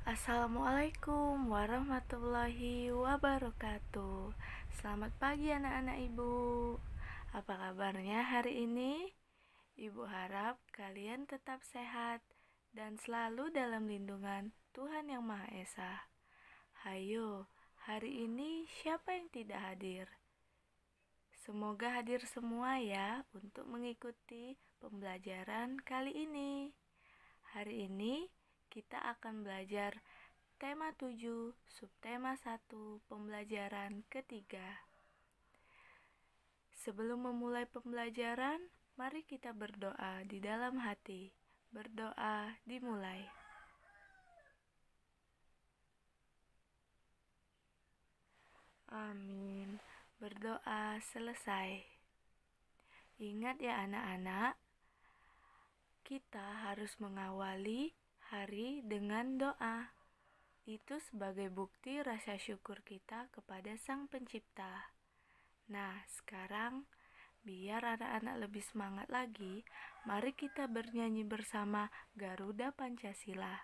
Assalamualaikum warahmatullahi wabarakatuh. Selamat pagi anak-anak ibu. Apa kabarnya hari ini? Ibu harap kalian tetap sehat dan selalu dalam lindungan Tuhan Yang Maha Esa. Hayo, hari ini siapa yang tidak hadir? Semoga hadir semua ya untuk mengikuti pembelajaran kali ini. Hari ini kita akan belajar tema 7, subtema 1, pembelajaran ketiga. Sebelum memulai pembelajaran, mari kita berdoa di dalam hati. Berdoa dimulai. Amin. Berdoa selesai. Ingat ya anak-anak, kita harus mengawali hari dengan doa. Itu sebagai bukti rasa syukur kita kepada Sang Pencipta. Nah, sekarang biar anak-anak lebih semangat lagi, mari kita bernyanyi bersama Garuda Pancasila.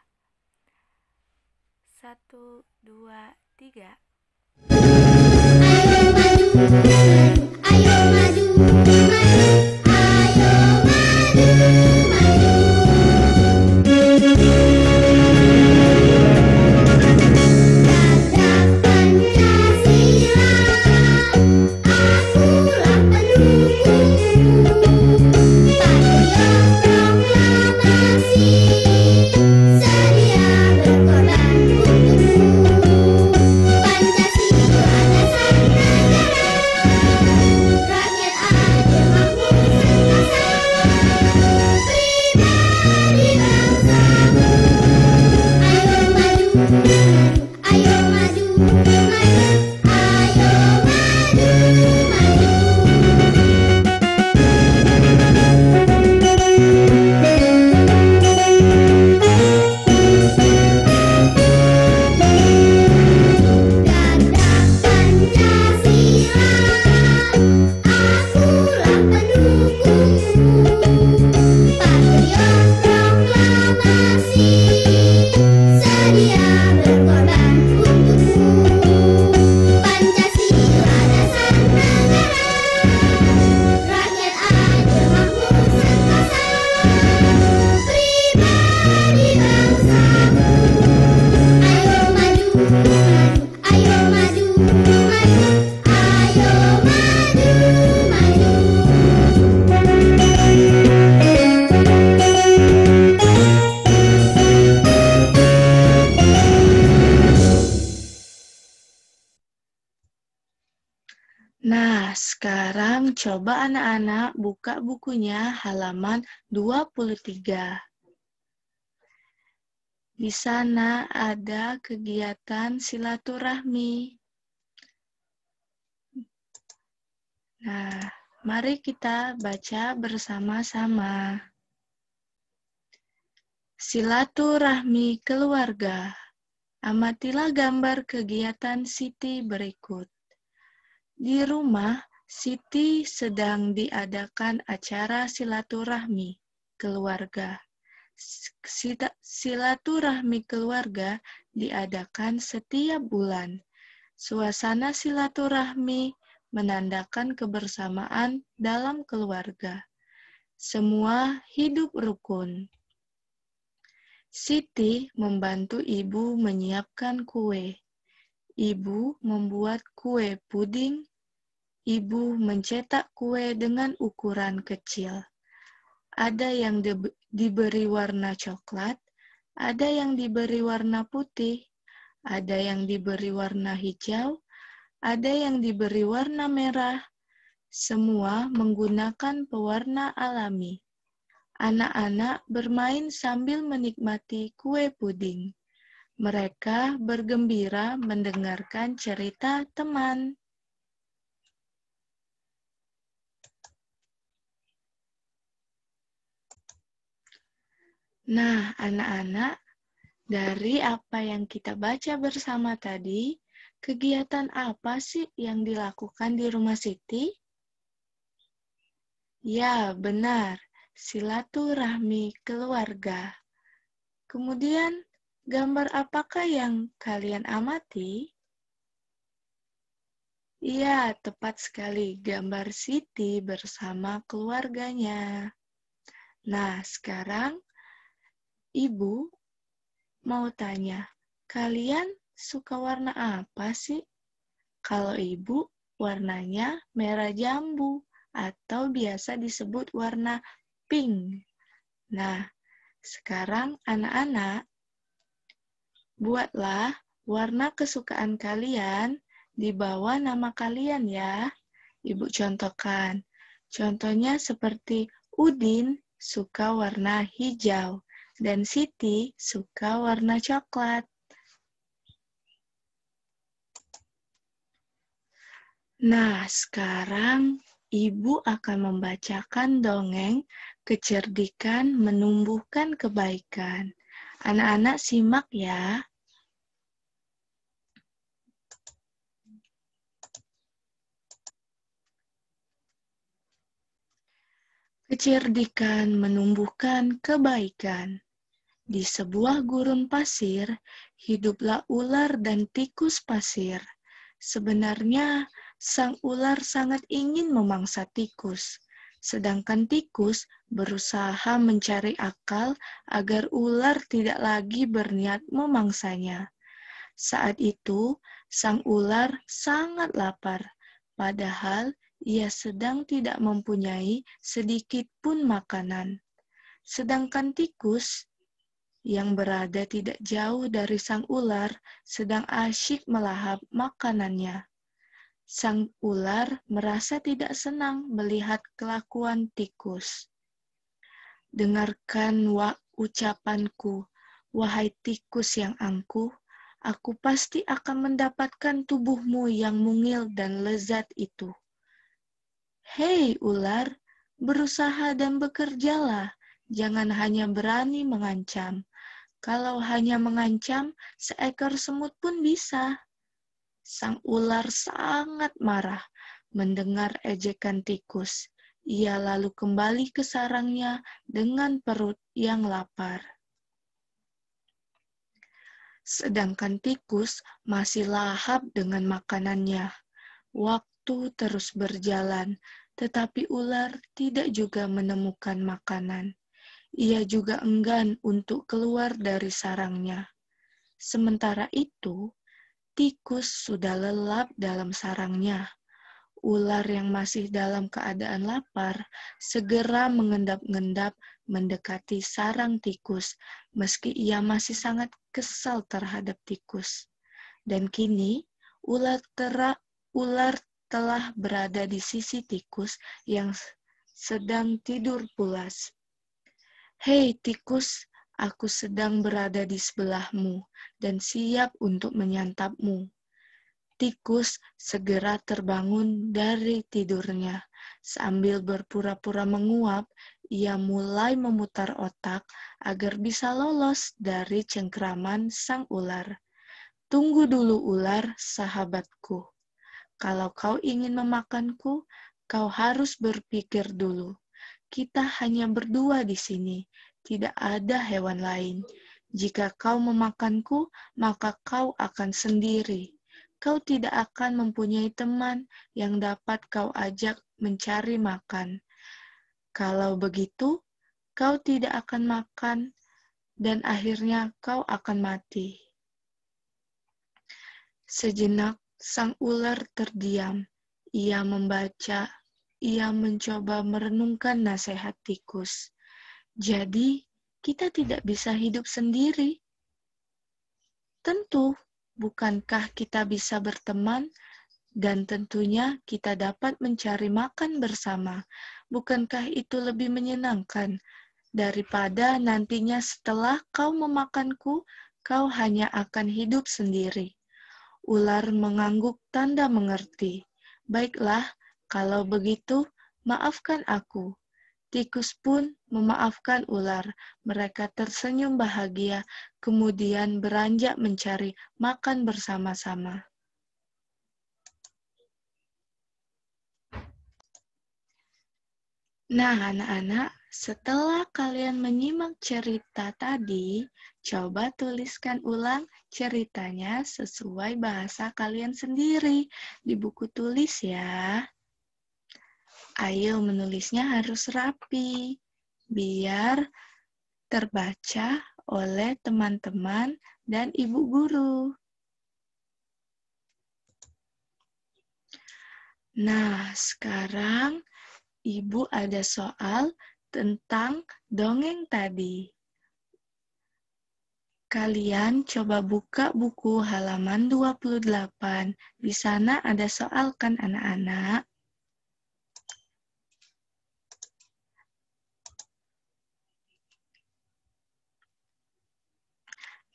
1, 2, 3. Ayo maju, maju, ayo maju, Gagah Pancasila, akulah pendukungmu. Patriot proklamasi, sedia berkorban untukmu. Pancasila dasar negara, rakyat adil makmur sentosa, pribadi bangsamu. Ayo maju, maju, ayo maju, Gagah Pancasila, akulah pendukungmu. Patriot proklamasi, sedia berkorban untukmu. Pancasila dasar negara, rakyat adil makmur sentosa, pribadi bangsamu. Ayo maju, ayo maju, ayo Nah, sekarang coba anak-anak buka bukunya halaman 23. Di sana ada kegiatan silaturahmi. Nah, mari kita baca bersama-sama. Silaturahmi keluarga. Amatilah gambar kegiatan Siti berikut. Di rumah, Siti sedang diadakan acara silaturahmi keluarga. Silaturahmi keluarga diadakan setiap bulan. Suasana silaturahmi menandakan kebersamaan dalam keluarga. Semua hidup rukun. Siti membantu ibu menyiapkan kue. Ibu membuat kue puding. Ibu mencetak kue dengan ukuran kecil. Ada yang diberi warna coklat, ada yang diberi warna putih, ada yang diberi warna hijau, ada yang diberi warna merah. Semua menggunakan pewarna alami. Anak-anak bermain sambil menikmati kue puding. Mereka bergembira mendengarkan cerita teman. Nah, anak-anak, dari apa yang kita baca bersama tadi, kegiatan apa sih yang dilakukan di rumah Siti? Ya, benar. Silaturahmi keluarga. Kemudian, Gambar apakah yang kalian amati? Iya, tepat sekali. Gambar Siti bersama keluarganya. Nah, sekarang Ibu mau tanya, kalian suka warna apa sih? Kalau Ibu, warnanya merah jambu atau biasa disebut warna pink. Nah, sekarang anak-anak, buatlah warna kesukaan kalian di bawah nama kalian ya. Ibu contohkan. Contohnya seperti Udin suka warna hijau dan Siti suka warna coklat. Nah, sekarang Ibu akan membacakan dongeng Kecerdikan Menumbuhkan Kebaikan. Anak-anak simak ya. Kecerdikan menumbuhkan kebaikan. Di sebuah gurun pasir, hiduplah ular dan tikus pasir. Sebenarnya, sang ular sangat ingin memangsa tikus, sedangkan tikus berusaha mencari akal agar ular tidak lagi berniat memangsanya. Saat itu, sang ular sangat lapar, padahal ia sedang tidak mempunyai sedikit pun makanan. Sedangkan tikus yang berada tidak jauh dari sang ular sedang asyik melahap makanannya. Sang ular merasa tidak senang melihat kelakuan tikus. Dengarkan ucapanku, wahai tikus yang angkuh, aku pasti akan mendapatkan tubuhmu yang mungil dan lezat itu. Hei ular, berusaha dan bekerjalah, jangan hanya berani mengancam. Kalau hanya mengancam, seekor semut pun bisa. Sang ular sangat marah mendengar ejekan tikus. Ia lalu kembali ke sarangnya dengan perut yang lapar. Sedangkan tikus masih lahap dengan makanannya. Waktu terus berjalan, tetapi ular tidak juga menemukan makanan. Ia juga enggan untuk keluar dari sarangnya. Sementara itu, tikus sudah lelap dalam sarangnya. Ular yang masih dalam keadaan lapar segera mengendap-endap mendekati sarang tikus, meski ia masih sangat kesal terhadap tikus. Dan kini, ular telah berada di sisi tikus yang sedang tidur pulas. Hei tikus, aku sedang berada di sebelahmu dan siap untuk menyantapmu. Tikus segera terbangun dari tidurnya. Sambil berpura-pura menguap, ia mulai memutar otak agar bisa lolos dari cengkraman sang ular. Tunggu dulu ular, sahabatku. Kalau kau ingin memakanku, kau harus berpikir dulu. Kita hanya berdua di sini, tidak ada hewan lain. Jika kau memakanku, maka kau akan sendiri. Kau tidak akan mempunyai teman yang dapat kau ajak mencari makan. Kalau begitu, kau tidak akan makan dan akhirnya kau akan mati. Sejenak, sang ular terdiam. Ia mencoba merenungkan nasihat tikus. Jadi, kita tidak bisa hidup sendiri. Tentu, bukankah kita bisa berteman? Dan tentunya kita dapat mencari makan bersama. Bukankah itu lebih menyenangkan daripada nantinya setelah kau memakanku, kau hanya akan hidup sendiri? Ular mengangguk tanda mengerti. Baiklah, kalau begitu, maafkan aku. Tikus pun memaafkan ular. Mereka tersenyum bahagia, kemudian beranjak mencari makan bersama-sama. Nah, anak-anak, Setelah kalian menyimak cerita tadi, coba tuliskan ulang ceritanya sesuai bahasa kalian sendiri di buku tulis ya. Ayo menulisnya harus rapi, biar terbaca oleh teman-teman dan ibu guru. Nah, sekarang ibu ada soal tentang dongeng tadi. Kalian coba buka buku halaman 28. Di sana ada soal kan anak-anak?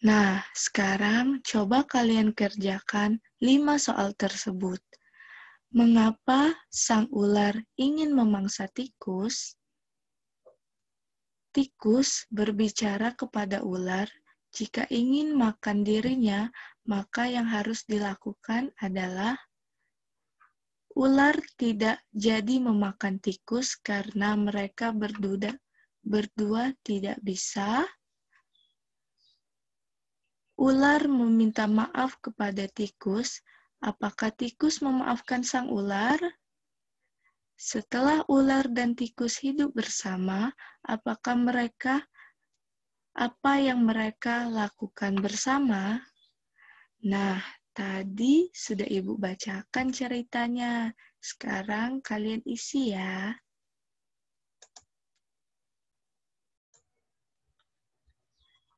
Nah, sekarang coba kalian kerjakan 5 soal tersebut. Mengapa sang ular ingin memangsa tikus? Tikus berbicara kepada ular, jika ingin makan dirinya, maka yang harus dilakukan adalah ular tidak jadi memakan tikus karena mereka berdua tidak bisa. Ular meminta maaf kepada tikus. Apakah tikus memaafkan sang ular? Setelah ular dan tikus hidup bersama, apa yang mereka lakukan bersama? Nah, tadi sudah Ibu bacakan ceritanya. Sekarang kalian isi ya.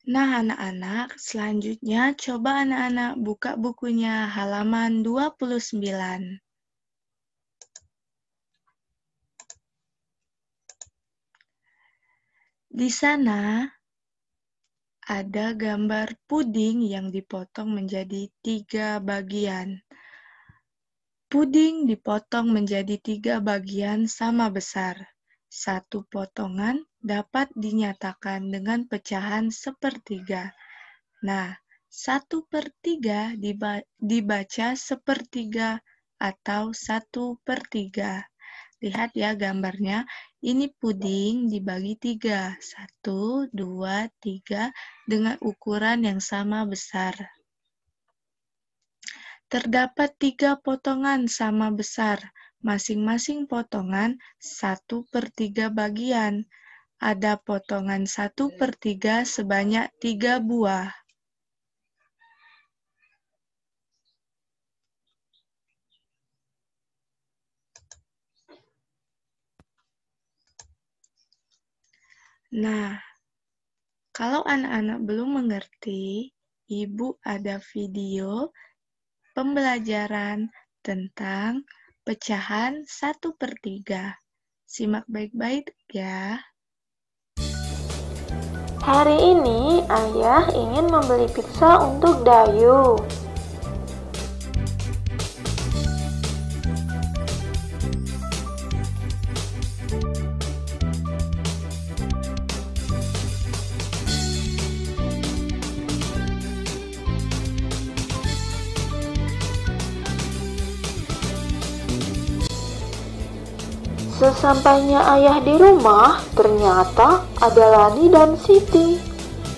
Nah, anak-anak, selanjutnya coba anak-anak buka bukunya halaman 29. Di sana ada gambar puding yang dipotong menjadi 3 bagian. Puding dipotong menjadi 3 bagian sama besar. Satu potongan dapat dinyatakan dengan pecahan sepertiga. Nah, 1/3 dibaca sepertiga atau 1/3. Lihat ya gambarnya, ini puding dibagi 3. 1, 2, 3 dengan ukuran yang sama besar. Terdapat 3 potongan sama besar, masing-masing potongan 1/3 bagian. Ada potongan 1/3 sebanyak 3 buah. Nah, kalau anak-anak belum mengerti, Ibu ada video pembelajaran tentang pecahan 1/3. Simak baik-baik ya. Hari ini ayah ingin membeli pizza untuk Dayu. Sesampainya ayah di rumah, ternyata ada Lani dan Siti.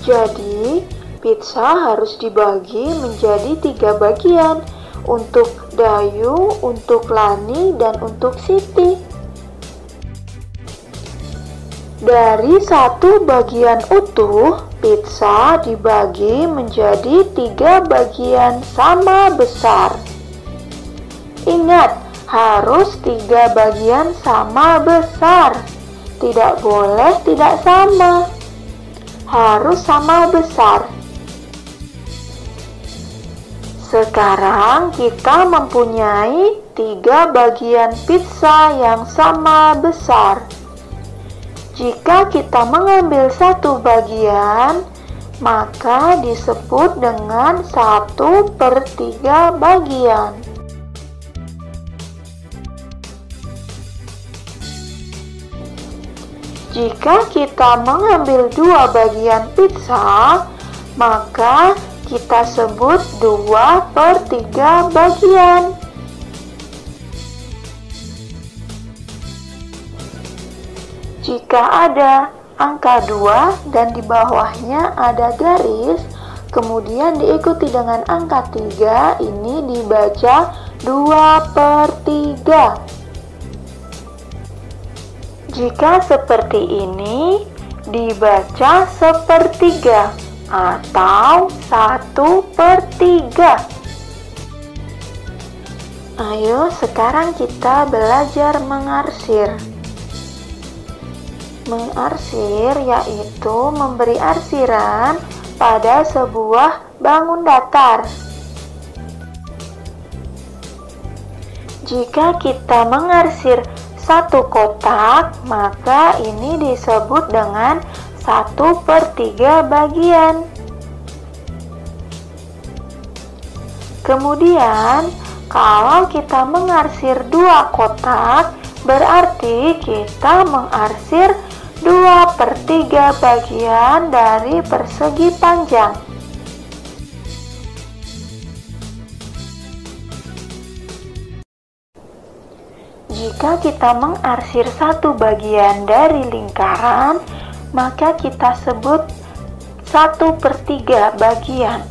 Jadi, pizza harus dibagi menjadi 3 bagian, untuk Dayu, untuk Lani, dan untuk Siti. Dari 1 bagian utuh, pizza dibagi menjadi 3 bagian sama besar. Ingat, harus 3 bagian sama besar. Tidak boleh tidak sama. Harus sama besar. Sekarang kita mempunyai 3 bagian pizza yang sama besar. Jika kita mengambil 1 bagian, maka disebut dengan 1/3 bagian. Jika kita mengambil 2 bagian pizza, maka kita sebut 2/3 bagian. Jika ada angka 2 dan di bawahnya ada garis, kemudian diikuti dengan angka 3, ini dibaca 2/3. Jika seperti ini, dibaca 1/3 atau 1/3. Ayo sekarang kita belajar mengarsir. Mengarsir yaitu memberi arsiran pada sebuah bangun datar. Jika kita mengarsir satu kotak, maka ini disebut dengan 1/3 bagian. Kemudian, kalau kita mengarsir 2 kotak, berarti kita mengarsir 2/3 bagian dari persegi panjang. Jika kita mengarsir satu bagian dari lingkaran, maka kita sebut 1/3 bagian.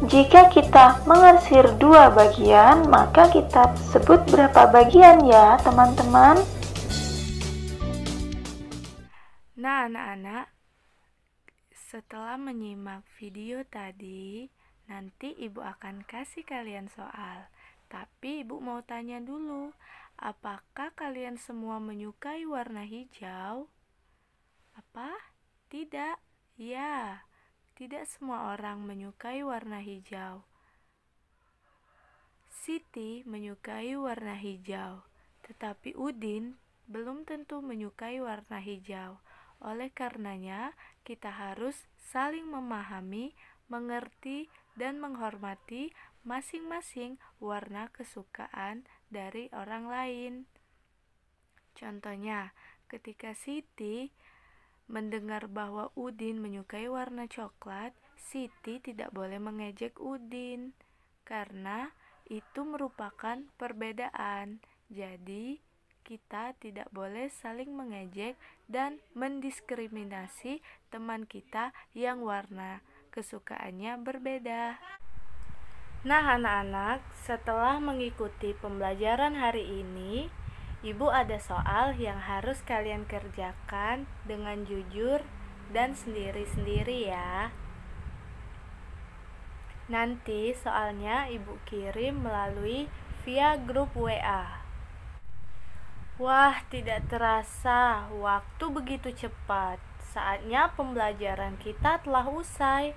Jika kita mengarsir 2 bagian, maka kita sebut berapa bagian ya, teman-teman? Nah, anak-anak, setelah menyimak video tadi, nanti Ibu akan kasih kalian soal. Tapi Ibu mau tanya dulu, apakah kalian semua menyukai warna hijau? Apa? Tidak? Ya. Tidak semua orang menyukai warna hijau. Siti menyukai warna hijau, tetapi Udin belum tentu menyukai warna hijau. Oleh karenanya, kita harus saling memahami, mengerti, dan menghormati masing-masing warna kesukaan dari orang lain. Contohnya, ketika Siti mendengar bahwa Udin menyukai warna coklat, Siti tidak boleh mengejek Udin karena itu merupakan perbedaan. Jadi, kita tidak boleh saling mengejek dan mendiskriminasi teman kita yang warna kesukaannya berbeda. Nah, anak-anak, setelah mengikuti pembelajaran hari ini, Ibu ada soal yang harus kalian kerjakan dengan jujur dan sendiri-sendiri ya. Nanti soalnya Ibu kirim melalui via grup WA. Wah, tidak terasa, waktu begitu cepat. Saatnya pembelajaran kita telah usai.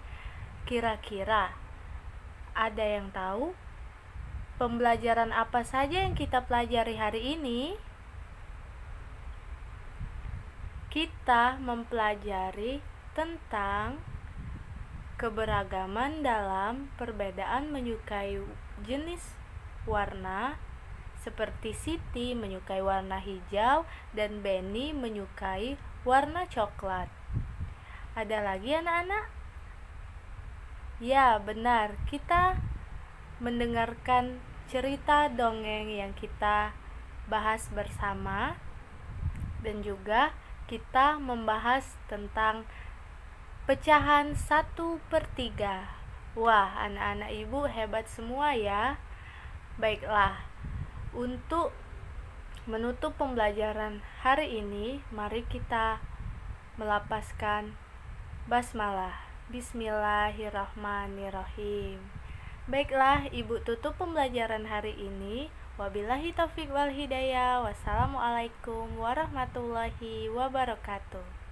Kira-kira ada yang tahu pembelajaran apa saja yang kita pelajari hari ini? Kita mempelajari tentang keberagaman dalam perbedaan menyukai jenis warna, seperti Siti menyukai warna hijau dan Benny menyukai warna coklat. Ada lagi anak-anak? Ya, benar, kita mendengarkan cerita dongeng yang kita bahas bersama, dan juga kita membahas tentang pecahan 1/3. Wah, anak-anak Ibu hebat semua ya. Baiklah, untuk menutup pembelajaran hari ini, mari kita melapaskan basmalah. Bismillahirrahmanirrahim. Baiklah, Ibu tutup pembelajaran hari ini. Wabillahi taufiq wal hidayah. Wassalamualaikum warahmatullahi wabarakatuh.